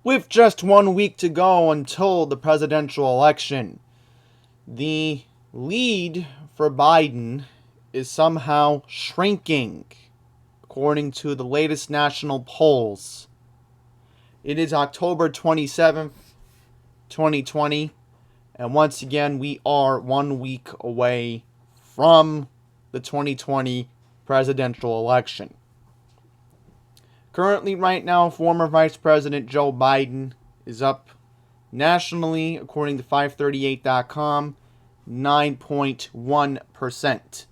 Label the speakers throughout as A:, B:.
A: With just 1 week to go until the presidential election, the lead for Biden is somehow shrinking, according to the latest national polls. It is October 27th, 2020, and once again, we are 1 week away from the 2020 presidential election. Currently, right now, former Vice President Joe Biden is up nationally, according to 538.com, 9.1%.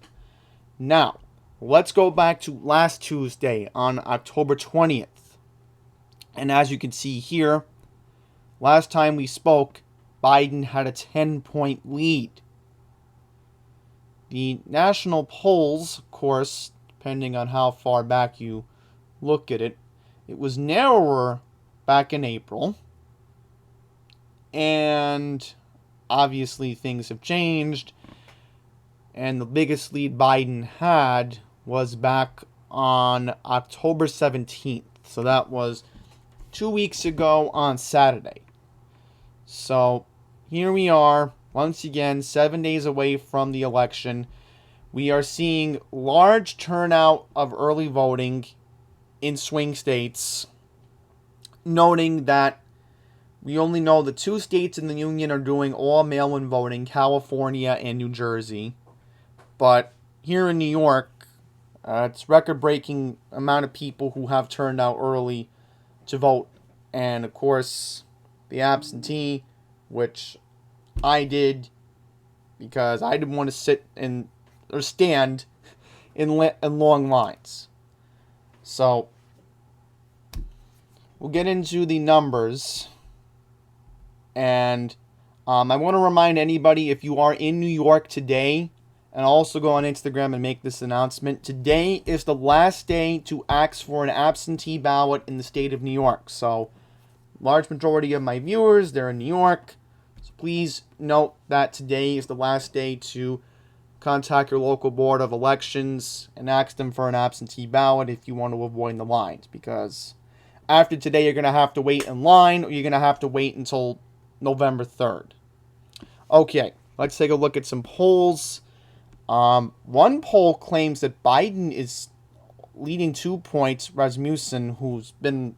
A: Now, let's go back to last Tuesday on October 20th. And as you can see here, last time we spoke, Biden had a 10-point lead. The national polls, of course, depending on how far back you look at it, it was narrower back in April. And obviously things have changed. And the biggest lead Biden had was back on October 17th. So that was 2 weeks ago on Saturday. So here we are, once again, 7 days away from the election. We are seeing large turnout of early voting in swing states, noting that we only know the 2 states in the union are doing all mail-in voting, California and New Jersey. But here in New York, it's record-breaking amount of people who have turned out early to vote. And, of course, the absentee, which I did because I didn't want to sit or stand in long lines. So, we'll get into the numbers. And I want to remind anybody, if you are in New York today, and also go on Instagram and make this announcement, today is the last day to ask for an absentee ballot in the state of New York. So, large majority of my viewers, they're in New York. So please note that today is the last day to contact your local board of elections and ask them for an absentee ballot if you want to avoid the lines. Because after today, you're going to have to wait in line, or you're going to have to wait until November 3rd. Okay, let's take a look at some polls. One poll claims that Biden is leading 2 points Rasmussen, who's been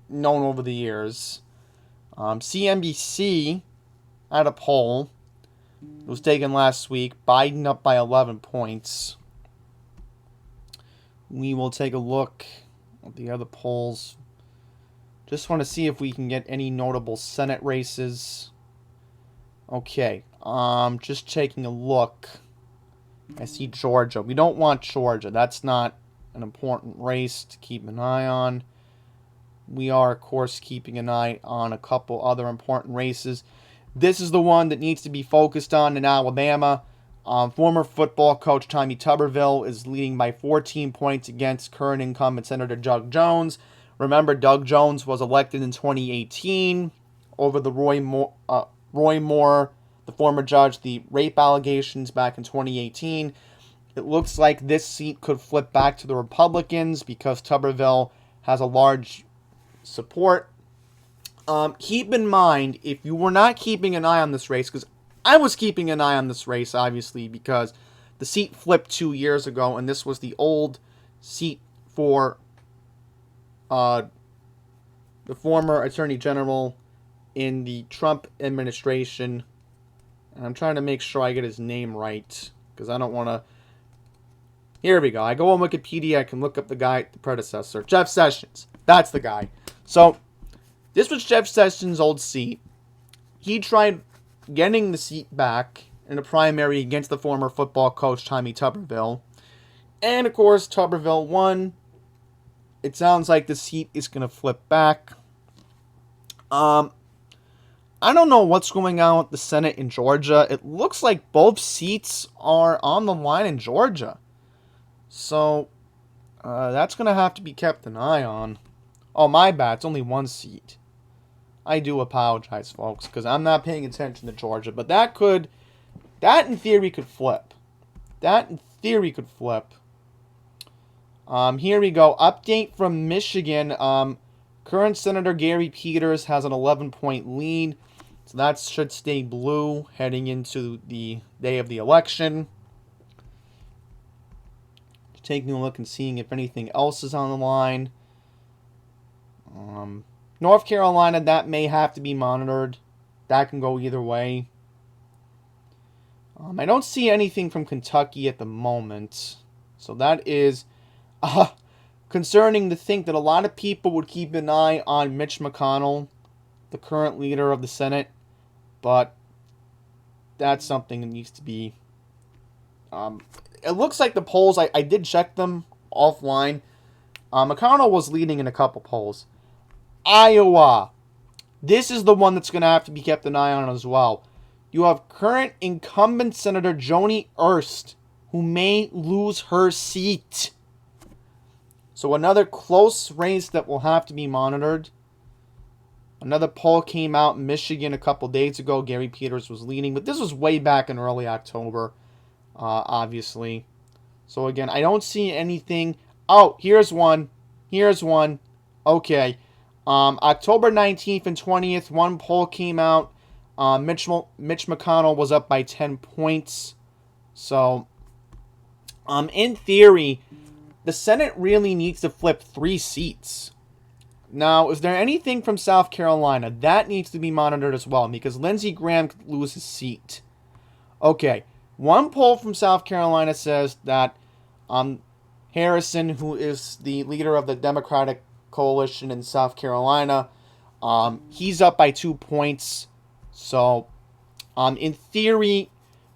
A: known over the years. CNBC had a poll. It was taken last week. Biden up by 11 points. We will take a look at the other polls. Just want to see if we can get any notable Senate races. Okay, just taking a look. I see Georgia. We don't want Georgia. That's not an important race to keep an eye on. We are, of course, keeping an eye on a couple other important races. This is the one that needs to be focused on in Alabama. Former football coach Tommy Tuberville is leading by 14 points against current incumbent Senator Doug Jones. Remember, Doug Jones was elected in 2018 over the Roy Moore, the former judge, the rape allegations back in 2018. It looks like this seat could flip back to the Republicans because Tuberville has a large support. Keep in mind, if you were not keeping an eye on this race, because I was keeping an eye on this race, obviously, because the seat flipped 2 years ago, and this was the old seat for the former Attorney General in the Trump administration. And I'm trying to make sure I get his name right, because I don't want to... Here we go. I go on Wikipedia, I can look up the guy, the predecessor. Jeff Sessions. That's the guy. So, this was Jeff Sessions' old seat. He tried getting the seat back in a primary against the former football coach Tommy Tuberville. And, of course, Tuberville won. It sounds like the seat is going to flip back. I don't know what's going on with the Senate in Georgia. It looks like both seats are on the line in Georgia. So, that's going to have to be kept an eye on. Oh, my bad. It's only one seat. I do apologize, folks, because I'm not paying attention to Georgia. But that in theory could flip. That in theory could flip. Here we go. Update from Michigan. Current Senator Gary Peters has an 11-point lead. So that should stay blue heading into the day of the election. Taking a look and seeing if anything else is on the line. North Carolina, that may have to be monitored. That can go either way. I don't see anything from Kentucky at the moment. So that is concerning to think that a lot of people would keep an eye on Mitch McConnell, the current leader of the Senate. But that's something that needs to be... it looks like the polls, I did check them offline. McConnell was leading in a couple polls. Iowa. This is the one that's going to have to be kept an eye on as well. You have current incumbent Senator Joni Ernst, who may lose her seat. So another close race that will have to be monitored. Another poll came out in Michigan a couple days ago. Gary Peters was leading, but this was way back in early October, obviously. So again, I don't see anything. Oh, here's one. Okay. October 19th and 20th, one poll came out. Mitch McConnell was up by 10 points. So, in theory, the Senate really needs to flip 3 seats. Now, is there anything from South Carolina? That needs to be monitored as well, because Lindsey Graham could lose his seat. Okay, one poll from South Carolina says that Harrison, who is the leader of the Democratic coalition in South Carolina, he's up by 2 points. So, in theory,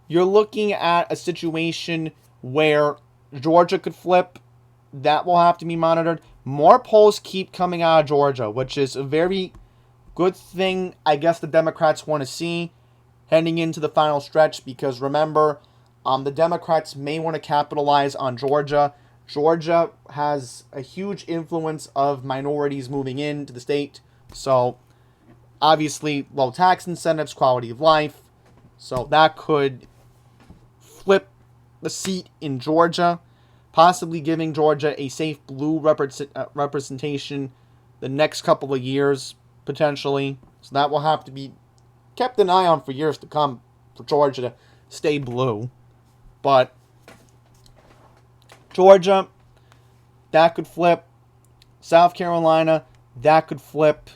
A: you're looking at a situation where Georgia could flip. That will have to be monitored. More polls keep coming out of Georgia, which is a very good thing, I guess, the Democrats want to see heading into the final stretch, because remember, the Democrats may want to capitalize on Georgia. Georgia has a huge influence of minorities moving into the state. So, obviously, low tax incentives, quality of life. So, that could flip the seat in Georgia, possibly giving Georgia a safe blue representation the next couple of years, potentially. So, that will have to be kept an eye on for years to come for Georgia to stay blue. But Georgia, that could flip. South Carolina, that could flip.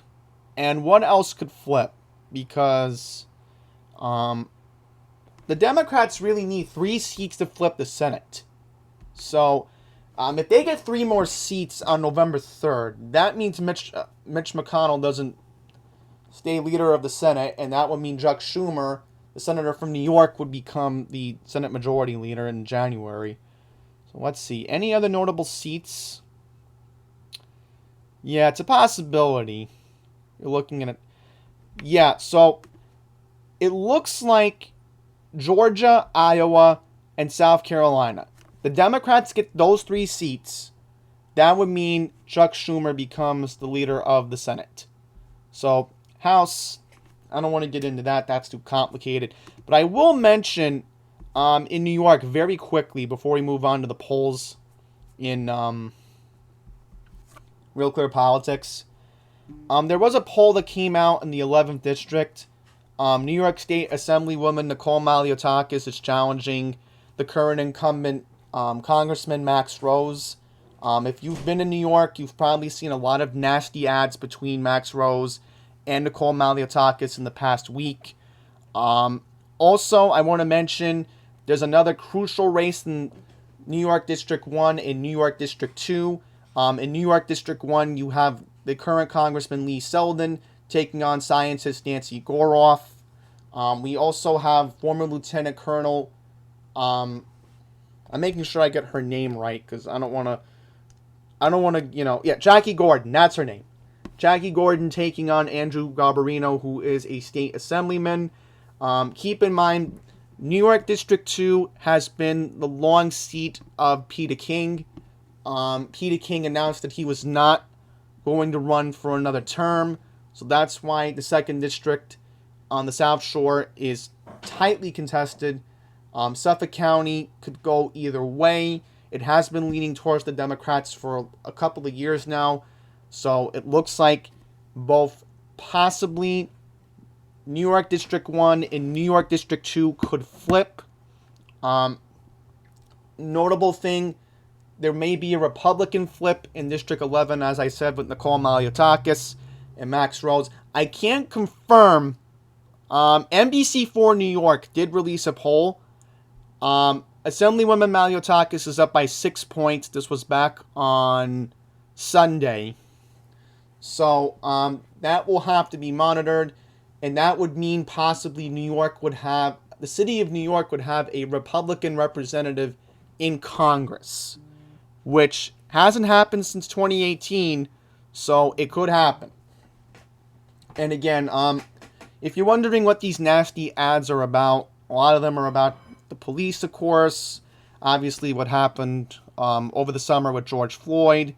A: And what else could flip? Because the Democrats really need 3 seats to flip the Senate. So if they get 3 more seats on November 3rd, that means Mitch McConnell doesn't stay leader of the Senate, and that would mean Chuck Schumer, the senator from New York, would become the Senate Majority Leader in January. So let's see. Any other notable seats? Yeah, it's a possibility. You're looking at it. Yeah, so it looks like Georgia, Iowa, and South Carolina. The Democrats get those 3 seats. That would mean Chuck Schumer becomes the leader of the Senate. So, House, I don't want to get into that. That's too complicated. But I will mention in New York very quickly before we move on to the polls in Real Clear Politics. There was a poll that came out in the 11th District. New York State Assemblywoman Nicole Maliotakis is challenging the current incumbent Congressman Max Rose. If you've been in New York, you've probably seen a lot of nasty ads between Max Rose and Nicole Maliotakis in the past week. Also, I want to mention there's another crucial race in New York District 1 and New York District 2. In New York District 1, you have the current Congressman Lee Selden taking on scientist Nancy Goroff. We also have former Lieutenant Colonel, I'm making sure I get her name right because I don't want to, Jackie Gordon, that's her name. Jackie Gordon taking on Andrew Garbarino, who is a state assemblyman. Keep in mind, New York District 2 has been the long seat of Peter King. Peter King announced that he was not going to run for another term. So that's why the 2nd District on the South Shore is tightly contested. Suffolk County could go either way. It has been leaning towards the Democrats for a couple of years now. So it looks like both possibly New York District 1 and New York District 2 could flip. Notable thing, there may be a Republican flip in District 11, as I said, with Nicole Maliotakis and Max Rhodes. I can't confirm. NBC4 New York did release a poll. Assemblywoman Maliotakis is up by 6 points. This was back on Sunday. So that will have to be monitored. And that would mean possibly the city of New York would have a Republican representative in Congress, which hasn't happened since 2018, so it could happen. And again, if you're wondering what these nasty ads are about, a lot of them are about the police, of course, obviously what happened over the summer with George Floyd,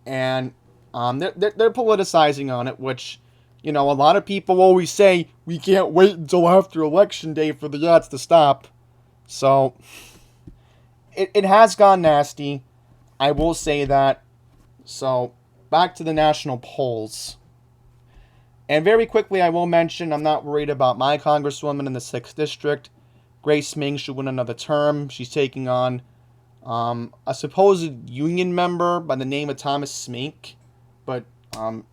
A: and they're politicizing on it, which, you know, a lot of people always say, we can't wait until after Election Day for the ads to stop. So it has gone nasty. I will say that. So back to the national polls. And very quickly, I will mention I'm not worried about my congresswoman in the 6th District. Grace Ming should win another term. She's taking on a supposed union member by the name of Thomas Smink. But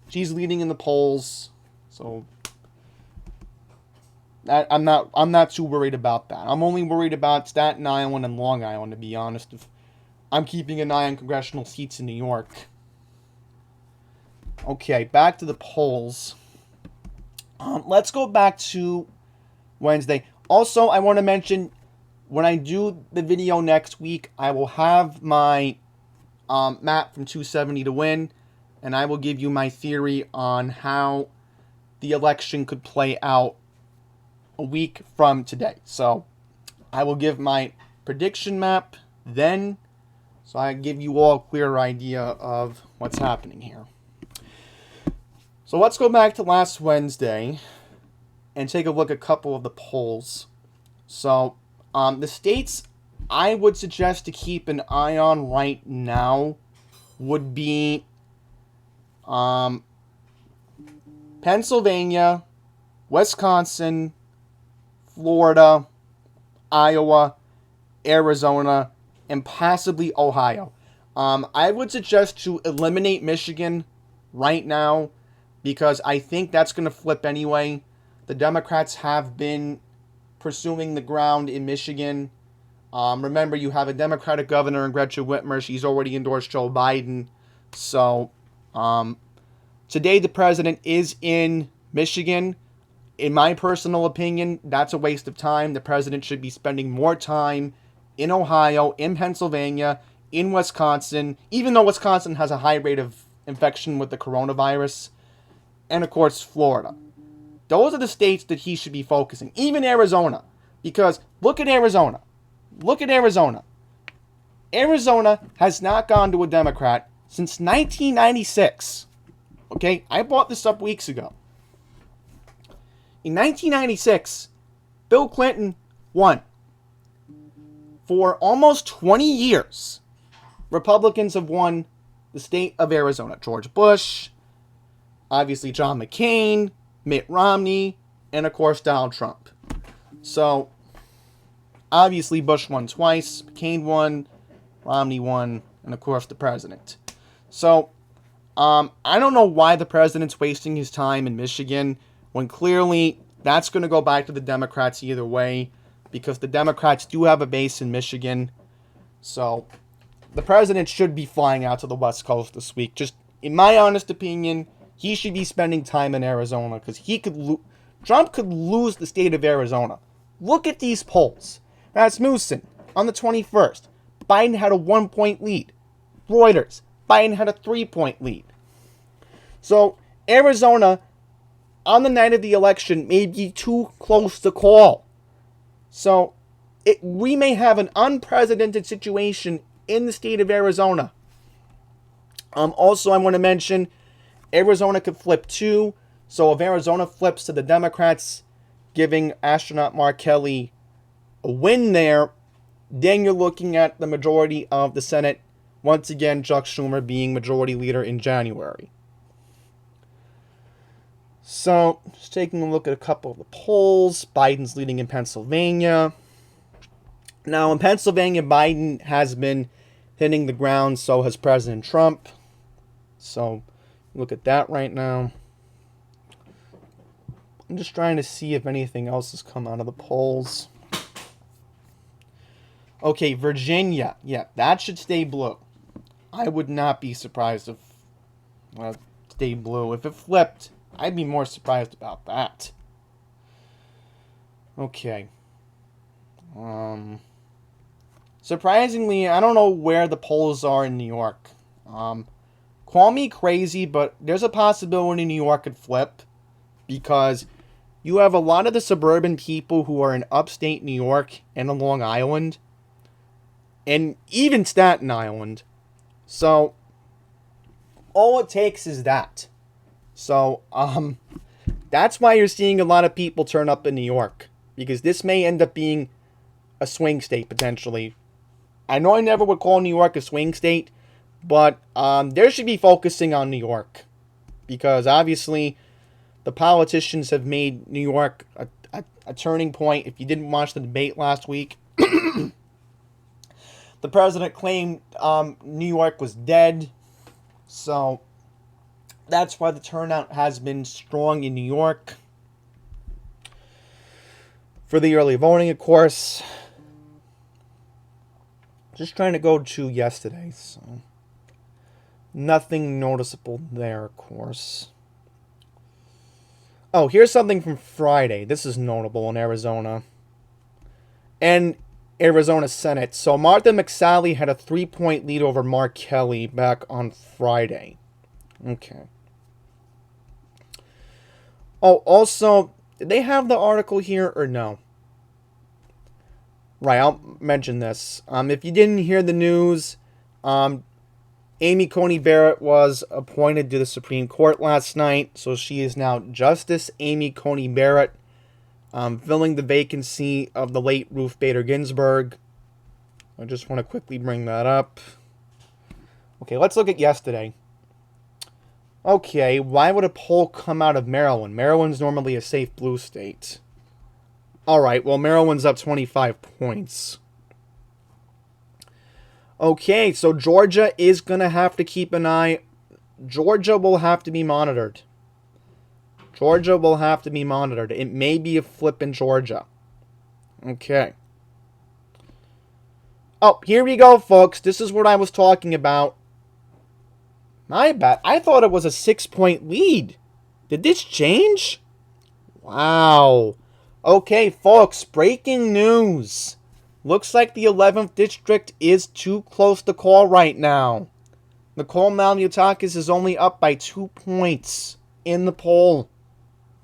A: she's leading in the polls. So I'm not too worried about that. I'm only worried about Staten Island and Long Island, to be honest. If I'm keeping an eye on congressional seats in New York. Okay, back to the polls. Let's go back to Wednesday. Also, I want to mention, when I do the video next week, I will have my map from 270 to win, and I will give you my theory on how the election could play out a week from today. So I will give my prediction map then, so I give you all a clearer idea of what's happening here. So let's go back to last Wednesday and take a look at a couple of the polls. So the states I would suggest to keep an eye on right now would be Pennsylvania, Wisconsin, Florida, Iowa, Arizona, and possibly Ohio. I would suggest to eliminate Michigan right now, because I think that's going to flip anyway. The Democrats have been pursuing the ground in Michigan. Remember, you have a Democratic governor in Gretchen Whitmer. She's already endorsed Joe Biden. So today the president is in Michigan. In my personal opinion, that's a waste of time. The president should be spending more time in Ohio, in Pennsylvania, in Wisconsin, even though Wisconsin has a high rate of infection with the coronavirus, and of course Florida. Those are the states that he should be focusing. Even Arizona, because look at Arizona. Look at Arizona. Arizona has not gone to a Democrat since 1996. Okay, I brought this up weeks ago. In 1996, Bill Clinton won. For almost 20 years, Republicans have won the state of Arizona. George Bush, obviously John McCain, Mitt Romney, and of course Donald Trump. So, obviously Bush won twice, McCain won, Romney won, and of course the president. So, I don't know why the president's wasting his time in Michigan when clearly that's going to go back to the Democrats either way, because the Democrats do have a base in Michigan. So the president should be flying out to the West Coast this week. Just in my honest opinion, he should be spending time in Arizona, because Trump could lose the state of Arizona. Look at these polls. Rasmussen on the 21st. Biden had a 1-point lead. Reuters, Biden had a 3-point lead. So Arizona, on the night of the election, may be too close to call. So we may have an unprecedented situation in the state of Arizona. Also, I want to mention Arizona could flip too. So if Arizona flips to the Democrats, giving astronaut Mark Kelly a win there, then you're looking at the majority of the Senate. Once again, Chuck Schumer being majority leader in January. So, just taking a look at a couple of the polls. Biden's leading in Pennsylvania. Now, in Pennsylvania, Biden has been hitting the ground, so has President Trump. So, look at that right now. I'm just trying to see if anything else has come out of the polls. Okay, Virginia. Yeah, that should stay blue. I would not be surprised if it stayed blue. If it flipped, I'd be more surprised about that. Okay. Surprisingly, I don't know where the polls are in New York. Call me crazy, but there's a possibility New York could flip because you have a lot of the suburban people who are in upstate New York and on Long Island and even Staten Island. So all it takes is that. So that's why you're seeing a lot of people turn up in New York, because this may end up being a swing state potentially. I know I never would call New York a swing state, but they should be focusing on New York, because obviously the politicians have made New York a turning point. If you didn't watch the debate last week, the president claimed New York was dead. So that's why the turnout has been strong in New York for the early voting, of course. Just trying to go to yesterday, so nothing noticeable there, of course. Oh, here's something from Friday. This is notable in Arizona and Arizona Senate. So Martha McSally had a 3-point lead over Mark Kelly back on Friday. Okay. Oh, also, did they have the article here or no? Right, I'll mention this. If you didn't hear the news, Amy Coney Barrett was appointed to the Supreme Court last night, so she is now Justice Amy Coney Barrett, filling the vacancy of the late Ruth Bader Ginsburg. I just want to quickly bring that up. Okay, let's look at yesterday. Okay, why would a poll come out of Maryland? Maryland's normally a safe blue state. Alright, well, Maryland's up 25 points. Okay, so Georgia is going to have to keep an eye. Georgia will have to be monitored. Georgia will have to be monitored. It may be a flip in Georgia. Okay. Oh, here we go, folks. This is what I was talking about. My bad. I thought it was a 6-point lead. Did this change? Wow. Okay, folks, breaking news. Looks like the 11th district is too close to call right now. Nicole Malmutakis is only up by 2 points in the poll.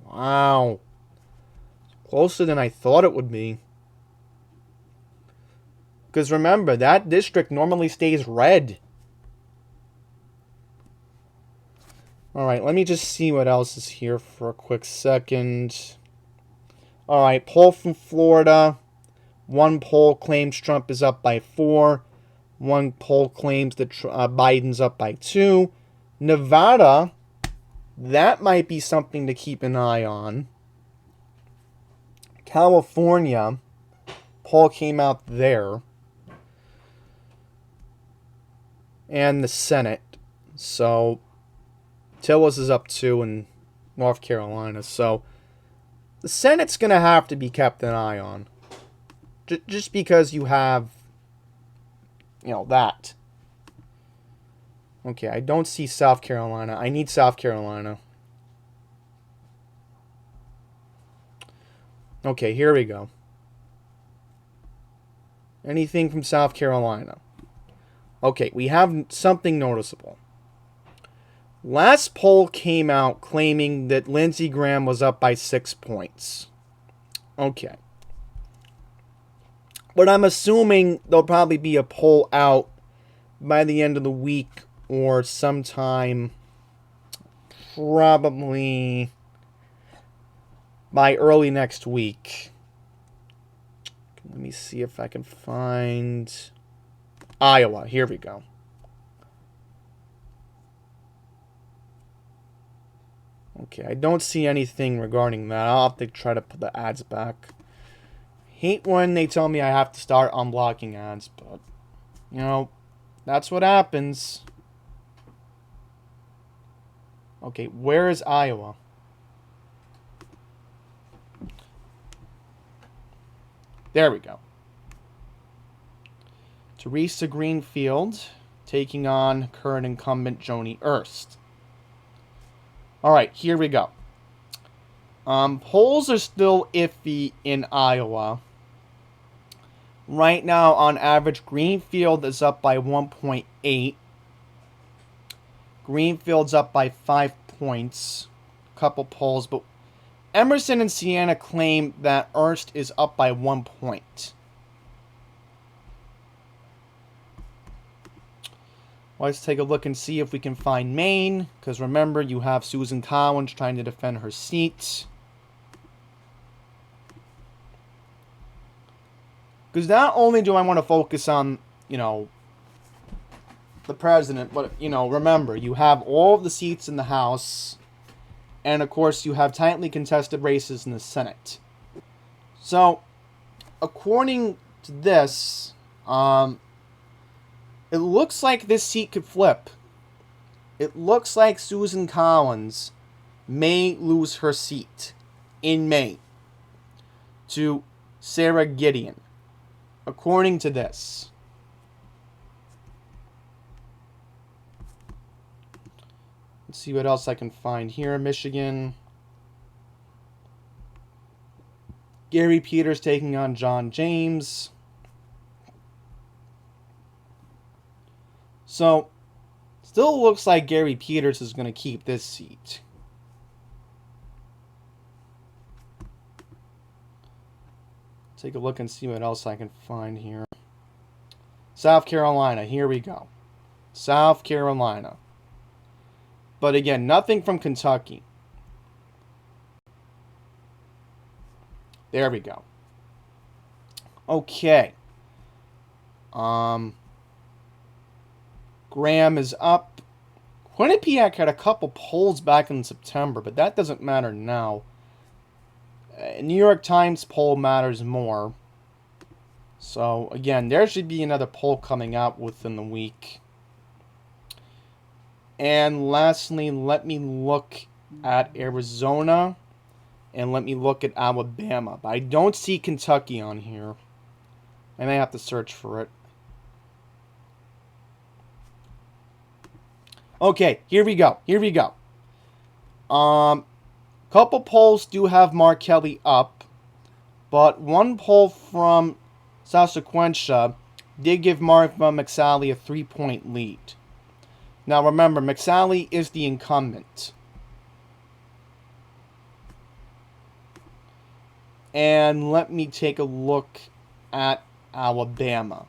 A: Wow. Closer than I thought it would be. Because remember, that district normally stays red. Alright, let me just see what else is here for a quick second. Alright, poll from Florida. One poll claims Trump is up by 4. One poll claims that Biden's up by 2. Nevada, that might be something to keep an eye on. California, poll came out there. And the Senate. So, Tillis is up 2 in North Carolina. So, the Senate's going to have to be kept an eye on. Just because you have, that. Okay, I don't see South Carolina. I need South Carolina. Okay, here we go. Anything from South Carolina? Okay, we have something noticeable. Last poll came out claiming that Lindsey Graham was up by 6 points. Okay. But I'm assuming there'll probably be a poll out by the end of the week or sometime probably by early next week. Let me see if I can find Iowa. Here we go. Okay, I don't see anything regarding that. I'll have to try to put the ads back. Hate when they tell me I have to start unblocking ads, but, you know, that's what happens. Okay, where is Iowa? There we go. Teresa Greenfield taking on current incumbent Joni Ernst. Alright, here we go. Polls are still iffy in Iowa. Right now, on average, Greenfield is up by 1.8. Greenfield's up by 5 points. Couple polls, but Emerson and Siena claim that Ernst is up by 1 point. Let's take a look and see if we can find Maine, because remember, you have Susan Collins trying to defend her seat. Because not only do I want to focus on, you know, the president, but, you know, remember, you have all of the seats in the House, and of course, you have tightly contested races in the Senate. So, according to this, it looks like this seat could flip. It looks like Susan Collins may lose her seat in May to Sarah Gideon, according to this. Let's see what else I can find here in Michigan. Gary Peters taking on John James. So, still looks like Gary Peters is going to keep this seat. Take a look and see what else I can find here. South Carolina, here we go. South Carolina. But again, nothing from Kentucky. There we go. Okay. Graham is up. Quinnipiac had a couple polls back in September, but that doesn't matter now. New York Times poll matters more. So, again, there should be another poll coming out within the week. And lastly, let me look at Arizona. And let me look at Alabama. But I don't see Kentucky on here. I may have to search for it. Okay, here we go. Here we go. Couple polls do have Mark Kelly up. But one poll from South Sequentia did give Martha McSally a 3-point lead. Now remember, McSally is the incumbent. And let me take a look at Alabama.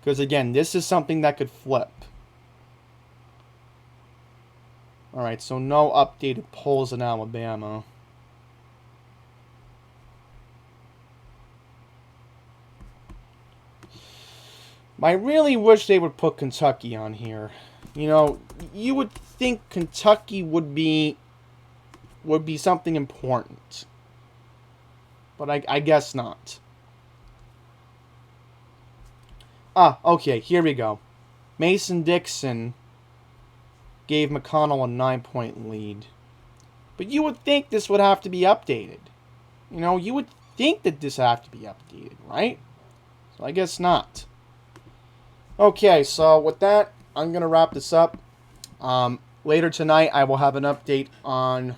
A: Because again, this is something that could flip. Alright, so no updated polls in Alabama. I really wish they would put Kentucky on here. You know, you would think Kentucky would be something important. But I guess not. Okay, here we go. Mason-Dixon gave McConnell a 9-point lead. But you would think this would have to be updated. You know, you would think that this would have to be updated, right? So I guess not. Okay, so with that, I'm going to wrap this up. Later tonight, I will have an update on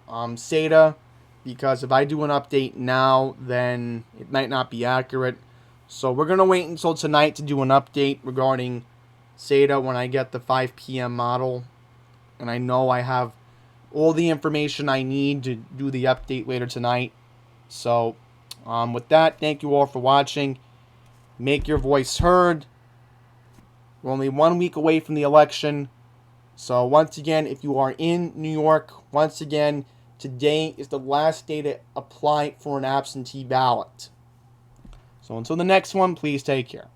A: SATA. Because if I do an update now, then it might not be accurate. So we're going to wait until tonight to do an update regarding SATA when I get the 5 p.m. model. And I know I have all the information I need to do the update later tonight. So with that, thank you all for watching. Make your voice heard. We're only 1 week away from the election. So once again, if you are in New York, once again, today is the last day to apply for an absentee ballot. So until the next one, please take care.